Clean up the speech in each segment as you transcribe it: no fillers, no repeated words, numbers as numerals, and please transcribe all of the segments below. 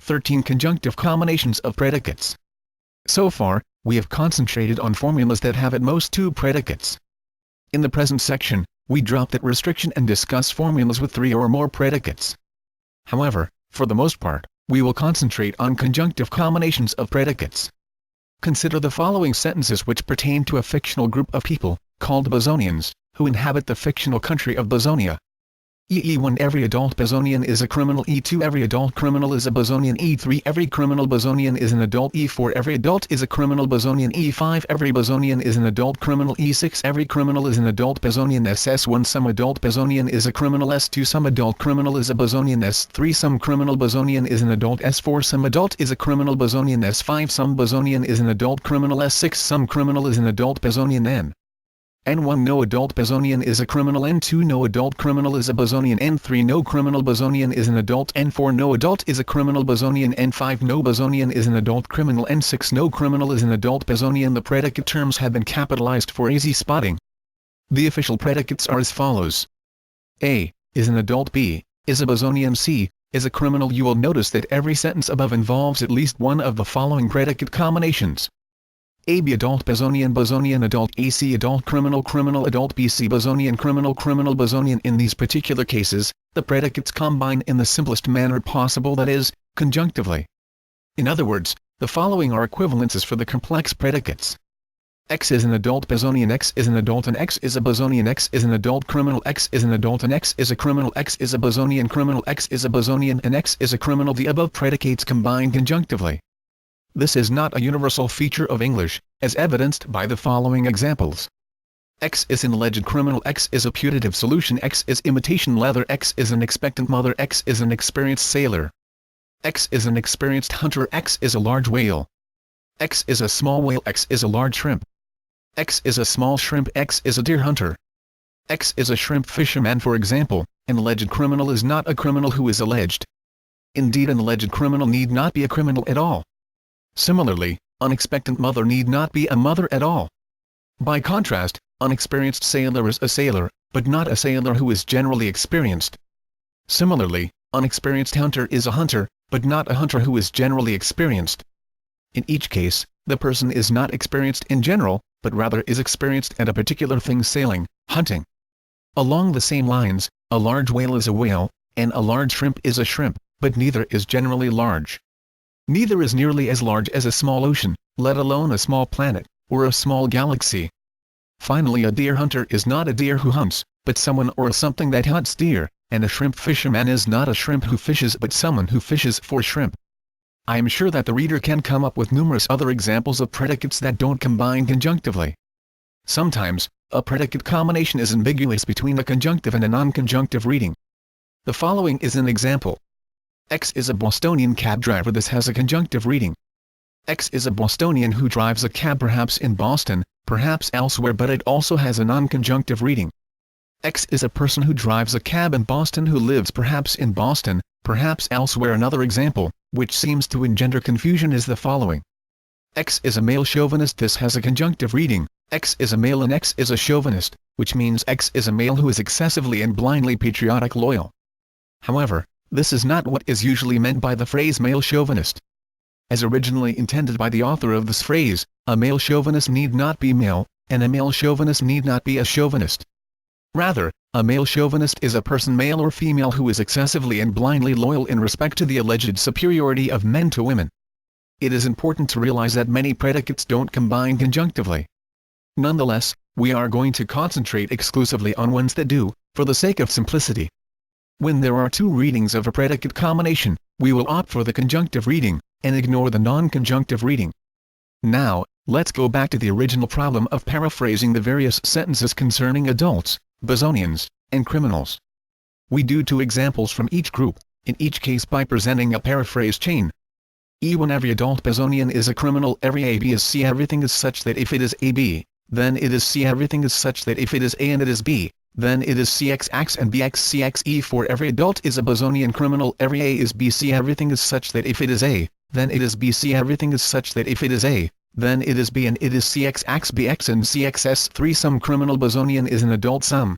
13 conjunctive combinations of predicates. So far, we have concentrated on formulas that have at most 2 predicates. In the present section, we drop that restriction and discuss formulas with 3 or more predicates. However, for the most part, we will concentrate on conjunctive combinations of predicates. Consider the following sentences which pertain to a fictional group of people, called Bosonians, who inhabit the fictional country of Bosonia. E1 Every adult Bosonian is a criminal. E2 Every adult criminal is a Bosonian. E3 Every criminal Bosonian is an adult. E4 Every adult is a criminal Bosonian. E5 Every Bosonian is an adult criminal. E6 Every criminal is an adult Bosonian. SS1 Some adult Bosonian is a criminal. S2 Some adult criminal is a Bosonian. S3 Some criminal Bosonian is an adult. S4 Some adult is a criminal Bosonian. S5 Some Bosonian is an adult criminal. S6 Some criminal is an adult Bosonian. N1 No adult Bosonian is a criminal. N2 No adult criminal is a Bosonian. N3 No criminal Bosonian is an adult. N4 No adult is a criminal Bosonian. N5 No Bosonian is an adult criminal. N6 No criminal is an adult Bosonian. The predicate terms have been capitalized for easy spotting. The official predicates are as follows. A is an adult. B is a Bosonian. C is a criminal. You will notice that every sentence above involves at least one of the following predicate combinations. AB adult Bosonian Bosonian adult. AC adult criminal criminal adult. BC Bosonian criminal criminal Bosonian. In these particular cases, the predicates combine in the simplest manner possible, that is, conjunctively. In other words, the following are equivalences for the complex predicates. X is an adult Bosonian. X is an adult and X is a Bosonian. X is an adult criminal. X is an adult and X is a criminal. X is a Bosonian criminal. X is a Bosonian and X is a criminal. The above predicates combine conjunctively. This is not a universal feature of English, as evidenced by the following examples. X is an alleged criminal. X is a putative solution. X is imitation leather. X is an expectant mother. X is an experienced sailor. X is an experienced hunter. X is a large whale. X is a small whale. X is a large shrimp. X is a small shrimp. X is a deer hunter. X is a shrimp fisherman. For example, an alleged criminal is not a criminal who is alleged. Indeed, an alleged criminal need not be a criminal at all. Similarly, unexpectant mother need not be a mother at all. By contrast, unexperienced sailor is a sailor, but not a sailor who is generally experienced. Similarly, unexperienced hunter is a hunter, but not a hunter who is generally experienced. In each case, the person is not experienced in general, but rather is experienced at a particular thing: sailing, hunting. Along the same lines, a large whale is a whale, and a large shrimp is a shrimp, but neither is generally large. Neither is nearly as large as a small ocean, let alone a small planet, or a small galaxy. Finally, a deer hunter is not a deer who hunts, but someone or something that hunts deer, and a shrimp fisherman is not a shrimp who fishes but someone who fishes for shrimp. I am sure that the reader can come up with numerous other examples of predicates that don't combine conjunctively. Sometimes, a predicate combination is ambiguous between a conjunctive and a non-conjunctive reading. The following is an example. X is a Bostonian cab driver. This has a conjunctive reading. X is a Bostonian who drives a cab, perhaps in Boston, perhaps elsewhere, but it also has a non-conjunctive reading. X is a person who drives a cab in Boston who lives perhaps in Boston, perhaps elsewhere. Another example, which seems to engender confusion, is the following. X is a male chauvinist. This has a conjunctive reading. X is a male and X is a chauvinist, which means X is a male who is excessively and blindly patriotic loyal. However, this is not what is usually meant by the phrase male chauvinist. As originally intended by the author of this phrase, a male chauvinist need not be male, and a male chauvinist need not be a chauvinist. Rather, a male chauvinist is a person, male or female, who is excessively and blindly loyal in respect to the alleged superiority of men to women. It is important to realize that many predicates don't combine conjunctively. Nonetheless, we are going to concentrate exclusively on ones that do, for the sake of simplicity. When there are 2 readings of a predicate combination, we will opt for the conjunctive reading, and ignore the non-conjunctive reading. Now, let's go back to the original problem of paraphrasing the various sentences concerning adults, Bosonians, and criminals. We do 2 examples from each group, in each case by presenting a paraphrase chain. E1 Every adult Bosonian is a criminal. Every AB is C. Everything is such that if it is AB, then it is C. Everything is such that if it is A and it is B, then it is CXX and BXCX. E4 Every adult is a Bosonian criminal. Every A is BC. Everything is such that if it is A, then it is BC. Everything is such that if it is A, then it is B and it is CXX. BX and CXS3 Some criminal Bosonian is an adult. Some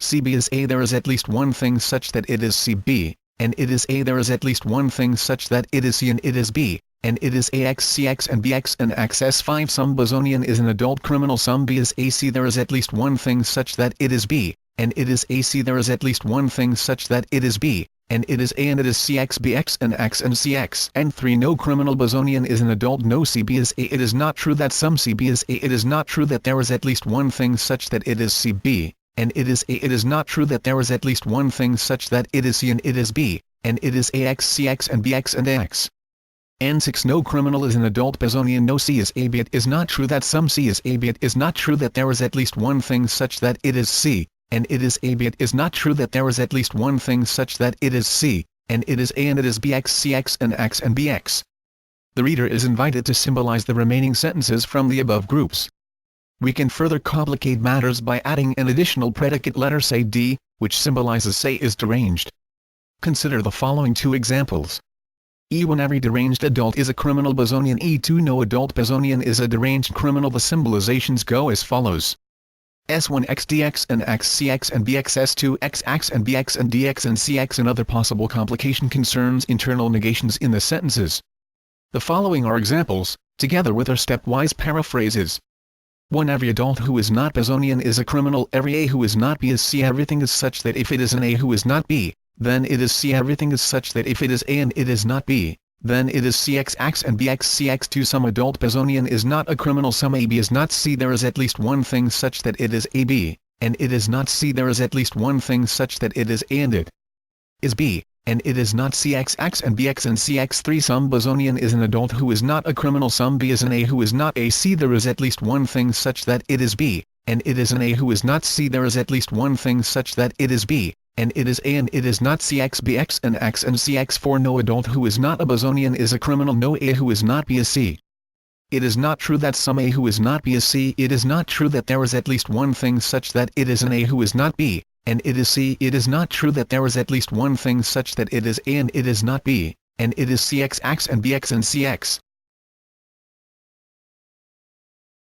CB is A. There is at least one thing such that it is CB, and it is A. There is at least one thing such that it is C and it is B, and it is AX, CX and BX and XS5. Some Bosonian is an adult criminal. Some B is AC. There is at least one thing such that it is B, and it is AC. There is at least one thing such that it is B, and it is A, and it is CX, BX and X and CX. And 3. No criminal Bosonian is an adult. No CB is A. It is not true that some CB is A. It is not true that there is at least one thing such that it is CB, and it is A. It is not true that there is at least one thing such that it is C and it is B, and it is AX, CX and BX and X. And 6. No criminal is an adult Bosonian. No C is AB. It is not true that some C is AB. It is not true that there is at least one thing such that it is C, and it is AB. It is not true that there is at least one thing such that it is C, and it is A, and it is BX, CX and X and BX. The reader is invited to symbolize the remaining sentences from the above groups. We can further complicate matters by adding an additional predicate letter, say D, which symbolizes say is deranged. Consider the following 2 examples. E1. Every deranged adult is a criminal Bosonian. E2. No adult Bosonian is a deranged criminal. The symbolizations go as follows. S1 X DX and X CX and BX. S2 X X and BX and DX and CX. And other possible complication concerns internal negations in the sentences. The following are examples, together with our stepwise paraphrases. 1. Every adult who is not Bosonian is a criminal. Every A who is not B is C. Everything is such that if it is an A who is not B, then it is C. Everything is such that if it is A and it is not B, then it is CX, X and BX. CX2. Some adult Bosonian is not a criminal. Some AB is not C. There is at least one thing such that it is AB, and it is not C. There is at least one thing such that it is A and it is B, and it is not CX, X and BX and CX3. Some Bosonian is an adult who is not a criminal. Some B is an A who is not A. C. There is at least one thing such that it is B, and it is an A who is not C. There is at least one thing such that it is B, and it is A, and it is not CX, BX and X and CX4. No adult who is not a Bosonian is a criminal. No A who is not B is C. It is not true that some A who is not B is C. It is not true that there is at least one thing such that it is an A who is not B, and it is C. It is not true that there is at least one thing such that it is A and it is not B, and it is CX, X and BX and CX.